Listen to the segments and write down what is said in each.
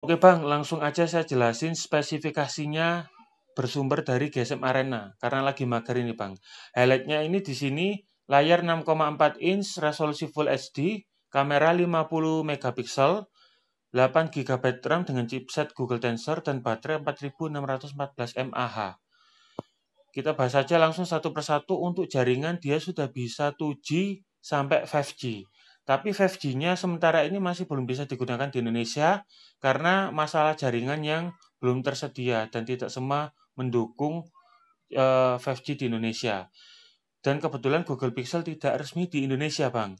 Oke Bang, langsung aja saya jelasin spesifikasinya bersumber dari GSM Arena karena lagi mager ini Bang. Highlightnya ini di sini layar 6,4 inch resolusi Full HD, kamera 50 megapiksel, 8 GB RAM dengan chipset Google Tensor dan baterai 4614 mAh. Kita bahas saja langsung satu persatu. Untuk jaringan dia sudah bisa 2G sampai 5G. Tapi 5G-nya sementara ini masih belum bisa digunakan di Indonesia karena masalah jaringan yang belum tersedia dan tidak semua mendukung 5G di Indonesia. Dan kebetulan Google Pixel tidak resmi di Indonesia, Bang.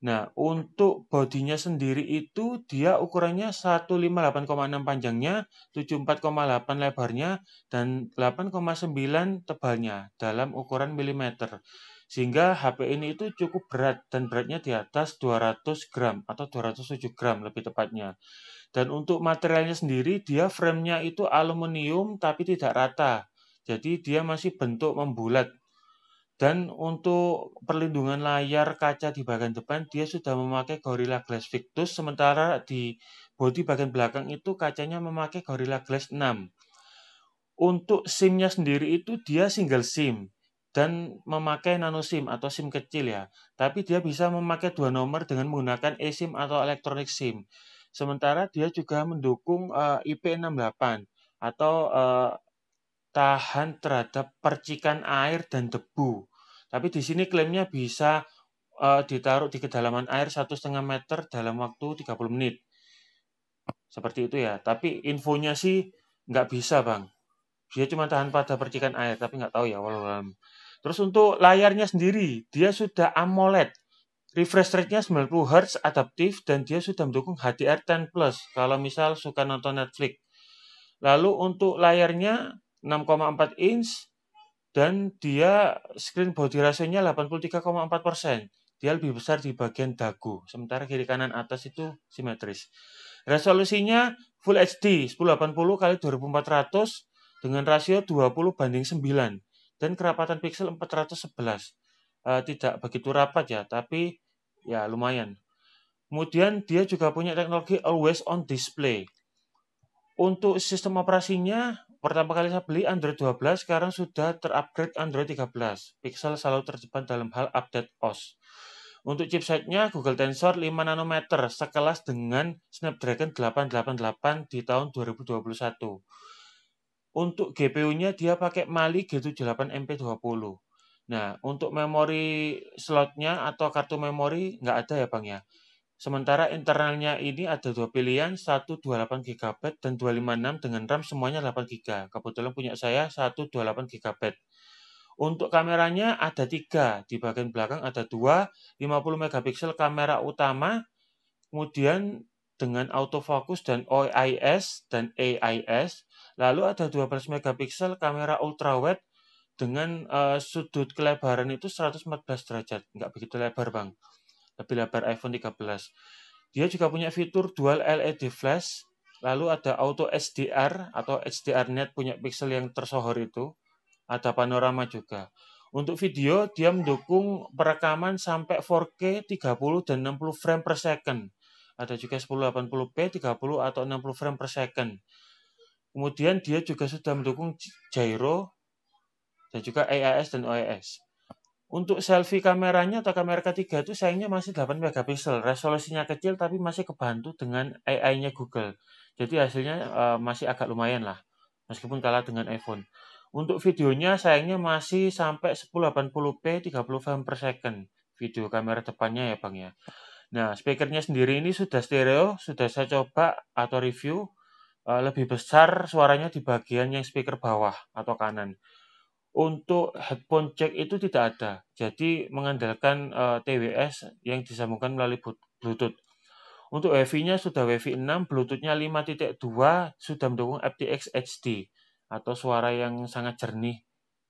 Nah, untuk bodinya sendiri itu dia ukurannya 158,6 panjangnya, 74,8 lebarnya, dan 8,9 tebalnya dalam ukuran milimeter. Sehingga HP ini itu cukup berat dan beratnya di atas 200 gram atau 207 gram lebih tepatnya. Dan untuk materialnya sendiri dia framenya itu aluminium tapi tidak rata. Jadi dia masih bentuk membulat. Dan untuk perlindungan layar kaca di bagian depan, dia sudah memakai Gorilla Glass Victus, sementara di bodi bagian belakang itu kacanya memakai Gorilla Glass 6. Untuk SIM-nya sendiri itu dia single SIM dan memakai nano SIM atau SIM kecil ya. Tapi dia bisa memakai dua nomor dengan menggunakan eSIM atau electronic SIM. Sementara dia juga mendukung IP68 atau tahan terhadap percikan air dan debu. Tapi di sini klaimnya bisa ditaruh di kedalaman air 1,5 meter dalam waktu 30 menit. Seperti itu ya. Tapi infonya sih nggak bisa, Bang. Dia cuma tahan pada percikan air, tapi nggak tahu ya. Terus untuk layarnya sendiri, dia sudah AMOLED. Refresh rate-nya 90 Hz adaptif dan dia sudah mendukung HDR10 Plus kalau misal suka nonton Netflix. Lalu untuk layarnya 6,4 inch dan dia screen body ratio-nya 83,4%. Dia lebih besar di bagian dagu, sementara kiri kanan atas itu simetris. Resolusinya Full HD 1080 x 2400 dengan rasio 20:9 dan kerapatan pixel 411. Tidak begitu rapat ya, tapi ya lumayan. Kemudian dia juga punya teknologi always on display. Untuk sistem operasinya, pertama kali saya beli Android 12, sekarang sudah terupgrade Android 13. Pixel selalu terdepan dalam hal update OS. Untuk chipsetnya Google Tensor 5 nanometer, sekelas dengan Snapdragon 888 di tahun 2021. Untuk GPU-nya dia pakai Mali G78 MP20. Nah, untuk memori slotnya atau kartu memori nggak ada ya Bang ya. Sementara internalnya ini ada dua pilihan, 128 GB dan 256 dengan RAM semuanya 8 GB. Kebetulan punya saya 128 GB. Untuk kameranya ada 3, di bagian belakang ada 2, 50 megapiksel kamera utama, kemudian dengan autofocus dan OIS dan AIS, lalu ada 12 megapiksel kamera ultrawide dengan sudut kelebaran itu 114 derajat, nggak begitu lebar Bang. Lebih lebar iPhone 13. Dia juga punya fitur dual LED flash, lalu ada auto SDR atau HDRnet punya pixel yang tersohor itu, ada panorama juga. Untuk video, dia mendukung perekaman sampai 4K 30 dan 60 frame per second. Ada juga 1080p 30 atau 60 frame per second. Kemudian dia juga sudah mendukung gyro dan juga AIS dan OIS. Untuk selfie kameranya atau kamera ketiga itu sayangnya masih 8 megapiksel. Resolusinya kecil tapi masih kebantu dengan AI-nya Google. Jadi hasilnya masih agak lumayan lah. Meskipun kalah dengan iPhone. Untuk videonya sayangnya masih sampai 1080p 30 frame per second. Video kamera depannya ya Bang ya. Nah, speakernya sendiri ini sudah stereo. Sudah saya coba atau review. Lebih besar suaranya di bagian yang speaker bawah atau kanan. Untuk headphone jack itu tidak ada, jadi mengandalkan TWS yang disambungkan melalui Bluetooth. Untuk Wi-Fi-nya sudah Wi-Fi 6, Bluetooth-nya 5.2, sudah mendukung aptX HD atau suara yang sangat jernih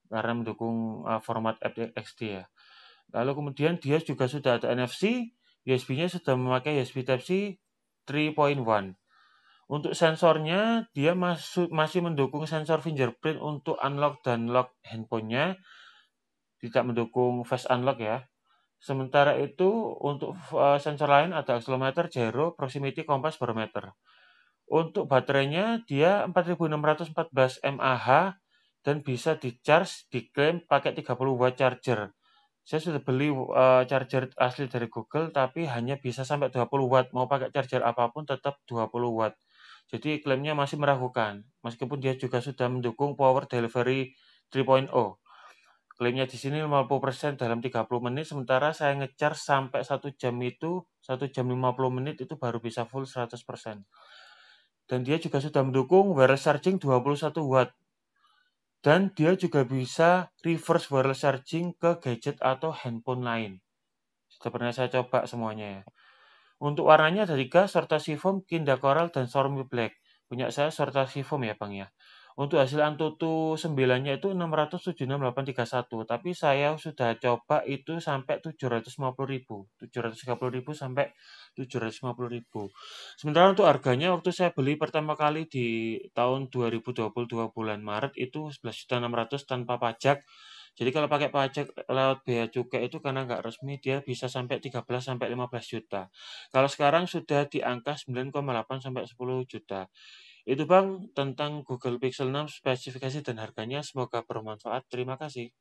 karena mendukung format aptX HD ya. Lalu kemudian dia juga sudah ada NFC, USB-nya sudah memakai USB Type-C 3.1. Untuk sensornya, dia masih mendukung sensor fingerprint untuk unlock dan lock handphonenya, tidak mendukung face unlock ya. Sementara itu, untuk sensor lain ada accelerometer, gyro, proximity, compass, barometer. Untuk baterainya dia 4614 mAh dan bisa di-charge, diklaim pakai 30 watt charger. Saya sudah beli charger asli dari Google, tapi hanya bisa sampai 20 watt. Mau pakai charger apapun tetap 20 watt. Jadi klaimnya masih meragukan, meskipun dia juga sudah mendukung Power Delivery 3.0. Klaimnya di sini 50% dalam 30 menit, sementara saya nge-charge sampai 1 jam itu, 1 jam 50 menit itu baru bisa full 100%. Dan dia juga sudah mendukung wireless charging 21 watt. Dan dia juga bisa reverse wireless charging ke gadget atau handphone lain. Sudah pernah saya coba semuanya ya. Untuk warnanya ada 3, Sortasi Foam, Kinda Coral, dan Stormy Black. Punya saya Sortasi Foam ya Bang ya. Untuk hasil Antutu 9-nya itu 676.831, tapi saya sudah coba itu sampai 750.000. 730.000 sampai 750.000. Sementara untuk harganya waktu saya beli pertama kali di tahun 2022 bulan Maret itu 11.600.000 tanpa pajak. Jadi kalau pakai pajak lewat bea cukai itu karena nggak resmi dia bisa sampai 13 sampai 15 juta. Kalau sekarang sudah di angka 9,8 sampai 10 juta. Itu Bang tentang Google Pixel 6 spesifikasi dan harganya, semoga bermanfaat. Terima kasih.